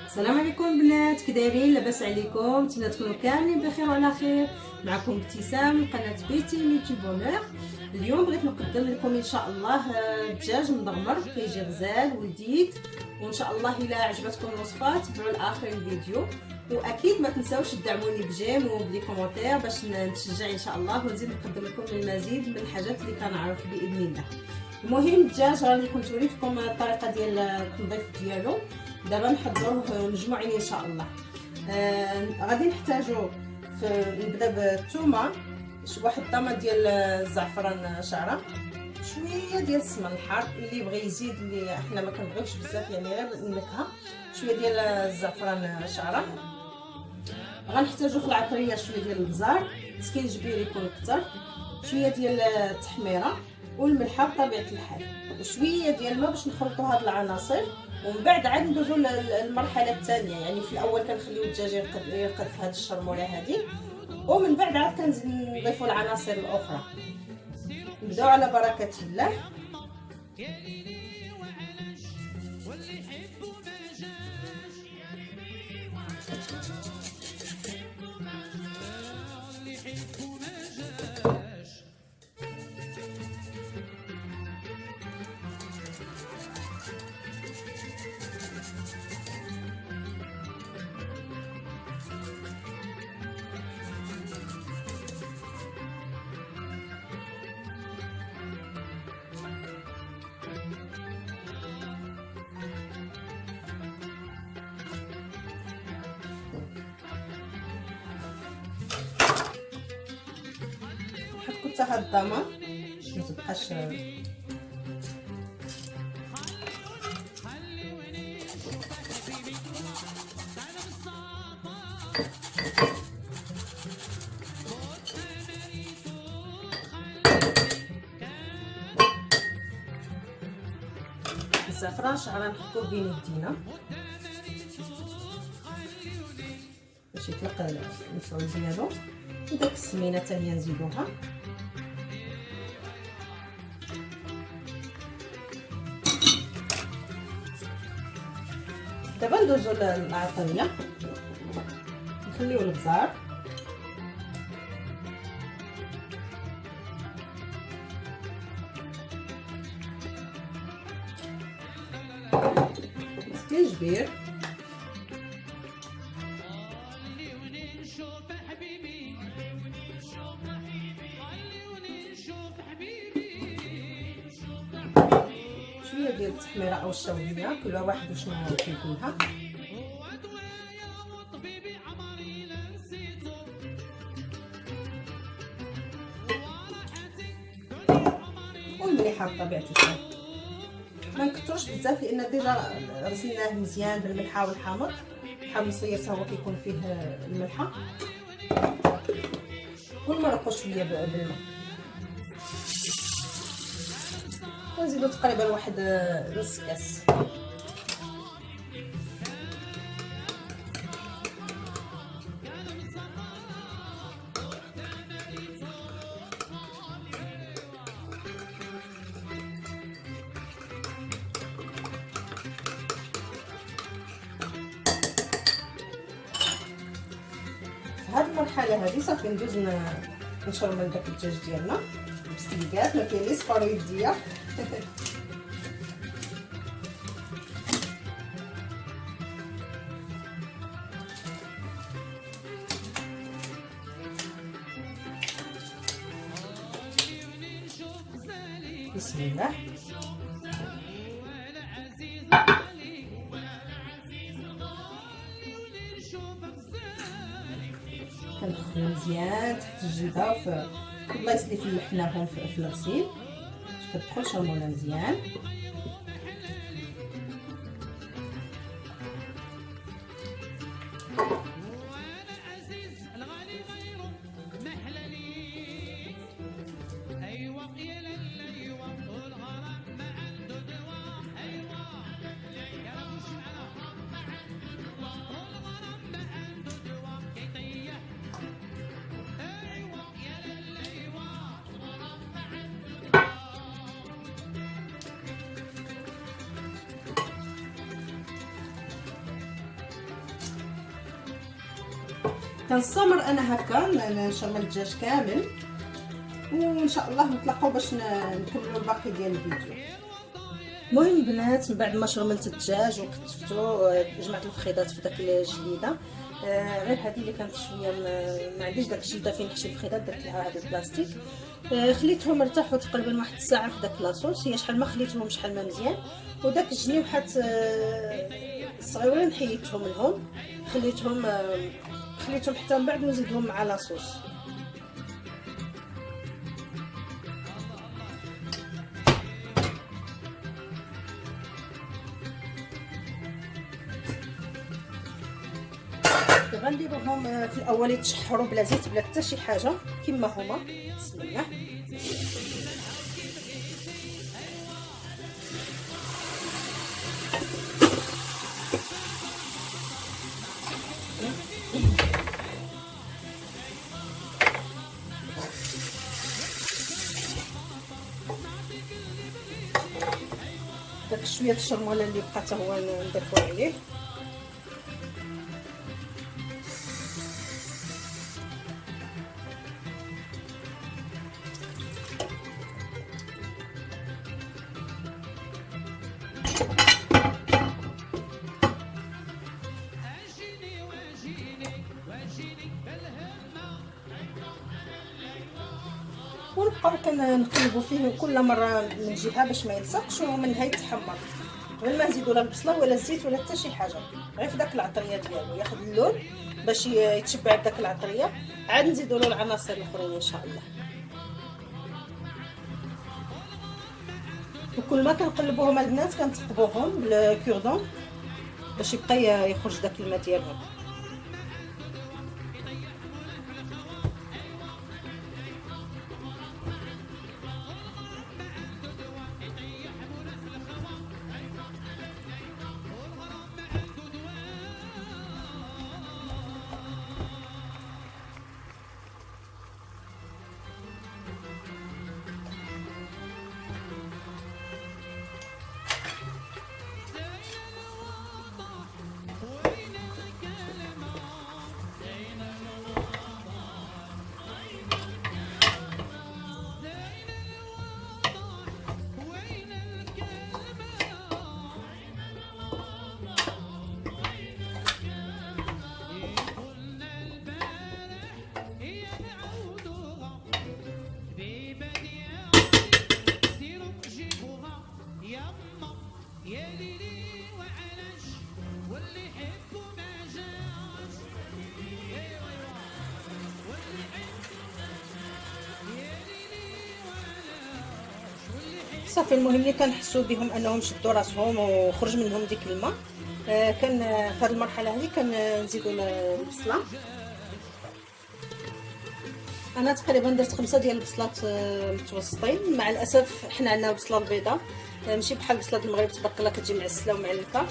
السلام عليكم بنات، كي دايرين؟ لاباس عليكم؟ نتمنى تكونوا كاملين بخير وعلى خير. معكم ابتسام من قناه بيتي ميتي بونور. اليوم بغيت نقدم لكم ان شاء الله دجاج مضغمر كيجي غزال ولذيذ، وان شاء الله الى عجبتكم الوصفه تبعوا لاخر الفيديو. واكيد ما تنساوش تدعموني بجيم وبلي كومونتير باش نتشجع ان شاء الله ونزيد نقدم لكم المزيد من الحاجات اللي كنعرف باذن الله. المهم الدجاج راني كنت وريتكم الطريقه ديال التنظيف ديالو، دابا نحضروه مجموعين ان شاء الله. غادي نحتاجو نبدا بالثومه، واحد الطامه ديال الزعفران شعره، شويه ديال السمن الحار اللي بغى يزيد، اللي احنا ما كنبغيوش بزاف يعني غير النكهه، شويه ديال الزعفران شعره. غنحتاجو في العطريه شويه ديال البزار، سكينجبير يكون اكثر، شويه ديال التحميره والملحه بطبيعه الحال، وشويه ديال الماء باش نخلطوا هاد العناصر. ومن بعد عاد ندوزو للمرحله الثانيه، يعني في الاول كنخليو الدجاج يرقد في هاد الشرموله هادي، ومن بعد عاد كنزيد نضيفوا العناصر الاخرى. نبداو على بركه الله. حط هاد الضمه باش متبقاش الزعفران شعره نحطوه بين يدينا باش يطلق المفعول ديالو، وداك السمينه حتى هي نزيدوها. دابا ندوزو للعطريه، نخليو البزار، سكينجبير، شويه ديال التحميره او الشويه، كل واحد وشنو كيكونها، والمليحه بطبيعه الحال. ما نكثروش بزاف لان ديجا غسلناه مزيان بالملحه والحامض، الحامض الصيص هو كيكون فيه الملحه، ونمرقوا شويه بالماء، ونزيدو تقريبا واحد نص كاس. في هذه المرحله هذه صافي ندوز نشرمل داك الدجاج ديالنا بستيكات، ما كاين لي صفار يديا. بسم الله. كندخلو مزيان تحت الجلده في البلايص اللي فلحناهم في الغسيل، باش كتدخل شرموله مزيان. كنستمر انا هكا نشمل الدجاج كامل، وان شاء الله نتلاقاو باش نكملوا الباقي ديال الفيديو. المهم البنات، من بعد ما شرملت الدجاج وكتفتو جمعت الفخيضات في داك الجليده، غير هذه اللي كانت شويه ما عنديش داك الجلده فين نحشي الفخيضات، درت لها هذا البلاستيك. خليتهم ارتاحوا تقريبا واحد الساعه في داك لاصوص، هي شحال ما خليتهم شحال ما مزيان. وداك الجنيوحات الصغيورين حيدتهم لهم، خليتهم حتى من بعد نزيدهم مع لاصوص. دابا نديروهم في الاول يتشحروا بلا زيت بلا حتى شي حاجه كما هما. بسم الله. داك شويه الشرموله اللي بقى حتى هو نضيفو عليه. ونبقاو كنقلبوا فيه كل مره من جهه باش ما يلصقش ومن نهايه يتحمر، قبل ما نزيدوا لا البصله ولا الزيت ولا حتى شي حاجه، غير في داك العطريه ديالو ياخذ اللون باش يتشبع بداك العطريه، عاد نزيدوا له العناصر الاخرين ان شاء الله. وكل ما كنقلبوهم البنات كنثقبوهم بالكوردون باش يبقى يخرج داك الماء ديالهم. صافي المهم اللي كنحسوا بهم انهم شدوا راسهم وخرج منهم ديك الماء، كان في هذه المرحله هذه كنزيدوا البصله. انا تقريبا درت 5 ديال البصلات متوسطين، مع الاسف حنا عندنا البصله البيضاء ماشي بحال بصله المغرب تبارك الله كتجي معسله ومعلكه.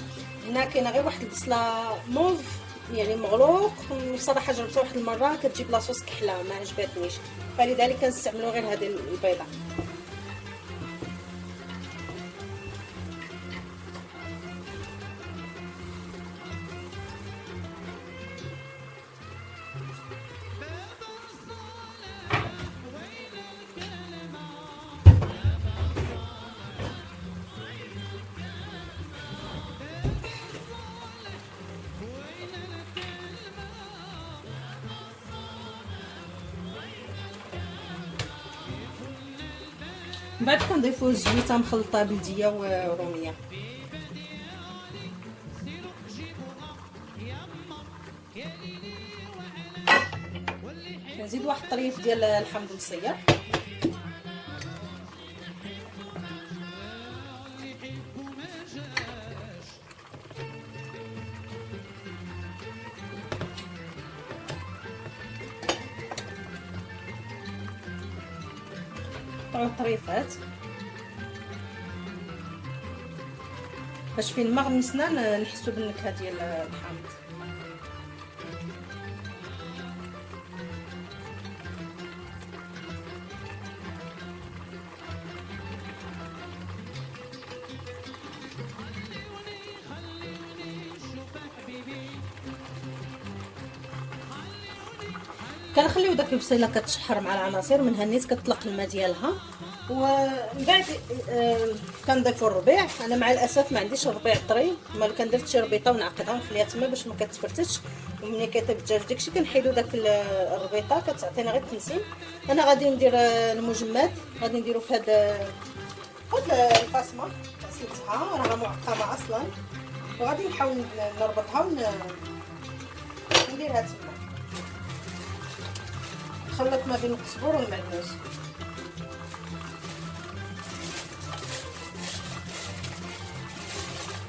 هنا كاينه غير واحد البصله موف يعني مغلوق، بصراحه جربتها واحد المره كتجيب لاصوص كحله ما عجبتنيش، فلذلك كنستعملوا غير هذه البيضاء. من بعد كنضيفوا الزويته مخلطه بلديه وروميه. كنزيد واحد الطريف ديال الحامض المصير. الطريفات باش فين ما غمسنا نحسوا بالنكهه ديال الحامض. كنخليو داك البصيله كتشحر مع العناصر. من هنيت كتطلق الماء ديالها، ومن بعد كنضيفوا الربيع. انا مع الاسف ما عنديش الربيع طري، ملي كندير شي ربيطه ونعقدها ونخليها تما باش ما كتفرتش. وملي كيطيب الدجاج داكشي كنحيدو داك الربيطه كتعطينا غير التنسيم. انا غادي ندير المجمد، غادي نديرو في هاد الفاصمه غسلتها راها معقمه اصلا، وغادي نحاول نربطها ونديرها تما. نخلط ما بين القزبر والمعدنوس.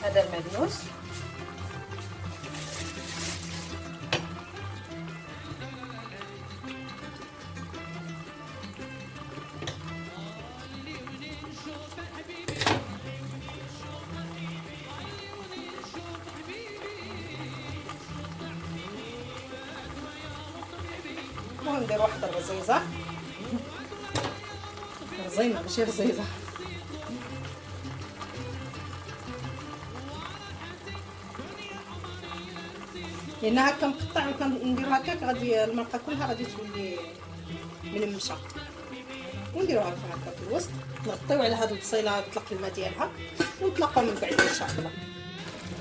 هذا المعدنوس وندير واحد الرزيزه، رزيمه ماشي رزيزه. لان هكا مقطع وكنديرو هكاك غادي المرقه كلها غادي تولي ملمشه. ونديروها هكا في الوسط، نغطيو على هاد البصيله تطلق الماء ديالها ونتلاقاو من بعد ان شاء الله.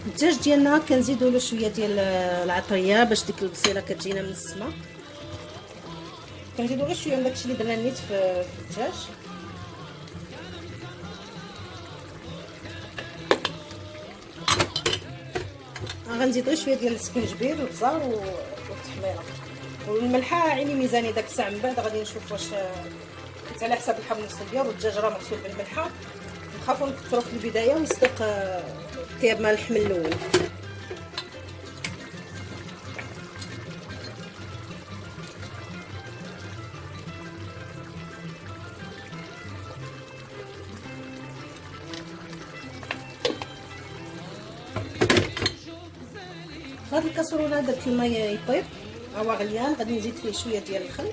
الدجاج ديالنا كنزيدوا له شويه ديال العطريه باش ديك البصيله كتجينا من السما. كنزيدو غير شويه من داكشي اللي درنا نيت في الدجاج. غنزيد غير شويه ديال السكنجبير والبزار والتحميره والملحه. عيني ميزاني داك الساعه من بعد غادي نشوف واش على حساب الحب والصبيار. والدجاج راه مغسول بالملحه، نخافو نكثرو في البدايه ويصدق طياب مع اللحم الاول. هاد الكاسرونه درت الماء يطيب هو غليان، غادي نزيد فيه شويه ديال الخل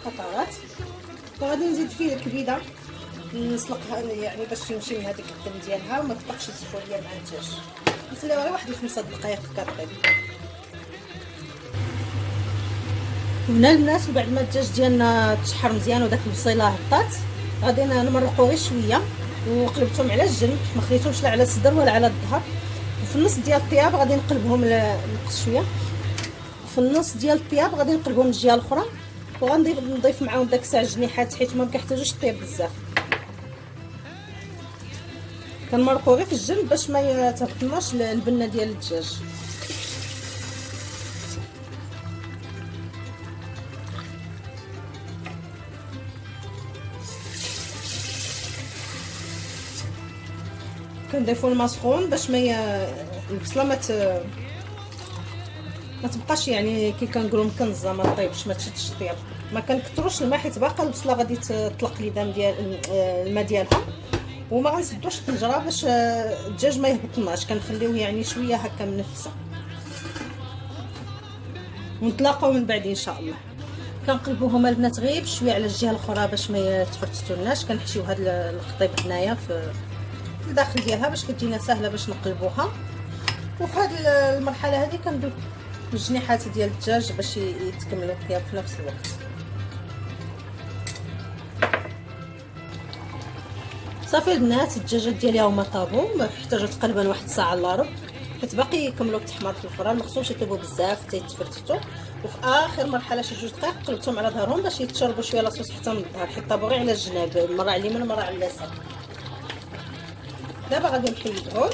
قطرات، وغادي نزيد فيه الكبيده نسلقها يعني باش يمشي من هذيك الدم ديالها وما تبقاش السفوليه مع الدجاج. نخليوها غير واحد 5 دقائق كطيب. هنا البنات بعد ما الدجاج ديالنا تشحر مزيان وداك البصيله هبطات، غادي نمرقو غير شويه وقلبتهم على الجنب، ما خليتهمش لا على الصدر ولا على الظهر. وفي النص ديال الطياب غادي نقلبهم نقص شويه في النص ديال الطياب، غادي نقلبهم الجهه الاخرى، وغنضيف معاهم داك الساعه الجنيحات حيت ما كيحتاجوش الطياب بزاف. كنمرقو غير في الجنب باش ما تهبطناش البنه ديال الدجاج. كنضيفوا الماء سخون باش البصله ما تبقاش يعني كي كنقولوا مكنزه ما طيبش، ما تشدش الطياب. ما كنكثروش الماء حيت باقا البصله غادي تطلق ليدام ديال الماء ديالها، وما غنسدوش الطنجره باش الدجاج ما يهبطناش. كنخليوه يعني شويه هكا منفسه ونتلاقاو من بعد ان شاء الله. كنقلبوهم البنات غير بشويه على الجهه الاخرى باش ما يتفرتتولناش. كنحشيو هاد القطيب هنايا في الداخل ديالها باش كتجينا سهله باش نقلبوها. وفي هاد المرحله هذه كندير الجنيحات ديال الدجاج باش يتكملوا الطياب في نفس الوقت. صافي البنات الدجاجات ديالي هما طابو، محتاجه تقريبا واحد ساعه الا ربع حيت باقي يكملوا التحمار في الفران، مخصومش يطيبوا بزاف حتى يتفرتتوا. وفي اخر مرحله شي 2 دقائق قلبتهم على ظهرهم باش يتشربوا شويه لاصوص حتى من الظهر، حيت طابو غير على الجناب، مره على اليمين ومره على اليسار. دابا غادي نحيدهم.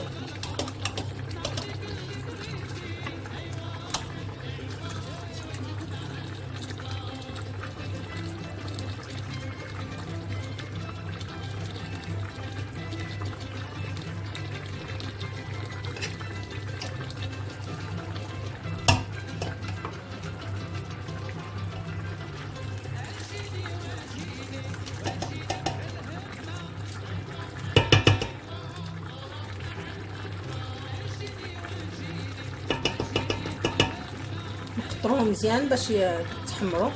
نقطروهم مزيان باش يتحمروا.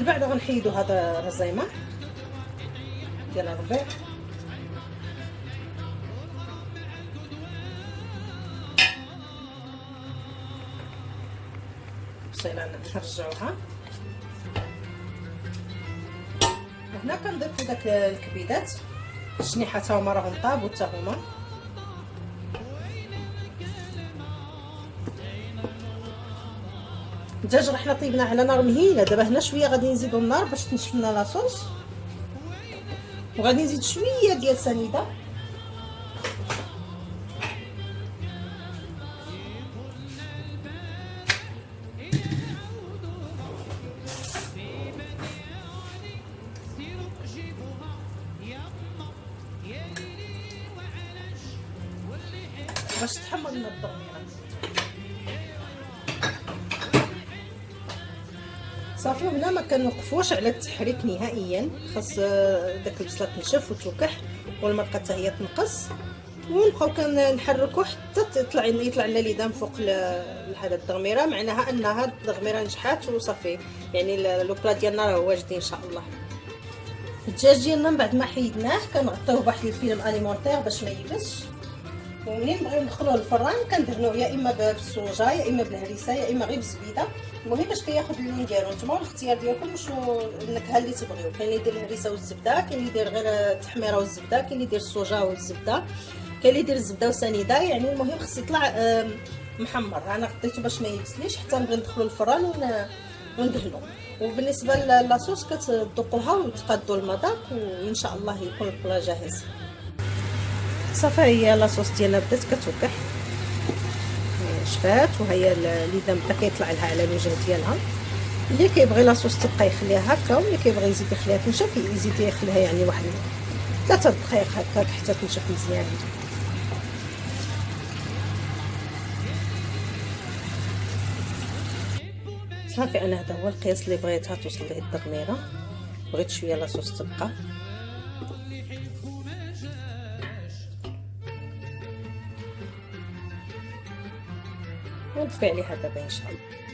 بعد غنحيدو هذا الرزيمه ديال الربيع. بصينا نرجعوها. هنا كنضيفو داك الكبيدات، الشنيحه تا هما راهم طابو تا هما. الدجاج راه حنا طيبناه على نار مهيله، دابا هنا شويه غادي نزيدو النار باش تنشف لنا لاصوص، وغادي نزيد شويه ديال سنيده. باش تحمر لنا الضميره. صافي، وهنا ما كنوقفوش على التحريك نهائيا، خاص داك البصله تنشف وتوكح والمرقه حتى هي تنقص، ونبقاو كنحركو حتى يطلع لنا ليدان فوق هذا الضميره، معناها انها الضميره نجحات وصافي، يعني لوكلا ديالنا راه واجد ان شاء الله. الدجاج ديالنا من بعد ما حيدناه كنغطيوه بواحد الفيلم اليمونتير باش ما يبسش، ومنين نبغيو ندخلوه للفران كندهنوه يا اما بالصوجا يا اما بالهريسه يا اما غير بالزبيده، المهم باش كياخذ اللون ديالو. نتوما الاختيار ديالكم شنو النكهه اللي تبغيو، كاين اللي يدير الهريسه والزبده، كاين اللي يدير غير التحميره والزبده، كاين اللي يدير الصوجا والزبده، كاين اللي يدير الزبده وسنيده، يعني المهم خص يطلع محمر. انا غطيته باش ما يبسليش حتى نبغي ندخلو للفران وندهنو. وبالنسبه لاصوص كتذوقوها وتقادوا المذاق، وان شاء الله يكون البلا جاهز. صافي، هي لاصوص ديالنا بدات كتوقح، شفات وهي الليدان بدا كيطلع لها على الوجه ديالها. اللي كيبغي لاصوص تبقى يخليها هكا، واللي كيبغي يزيد يخليها تنشف يزيد يخليها يعني واحد 3 دقائق هكاك حتى تنشف مزيان. صافي، انا هذا هو القياس اللي بغيتها توصل ليه الضميره، بغيت شويه لاصوص تبقى. ونطفي عليها دابا ان شاء الله.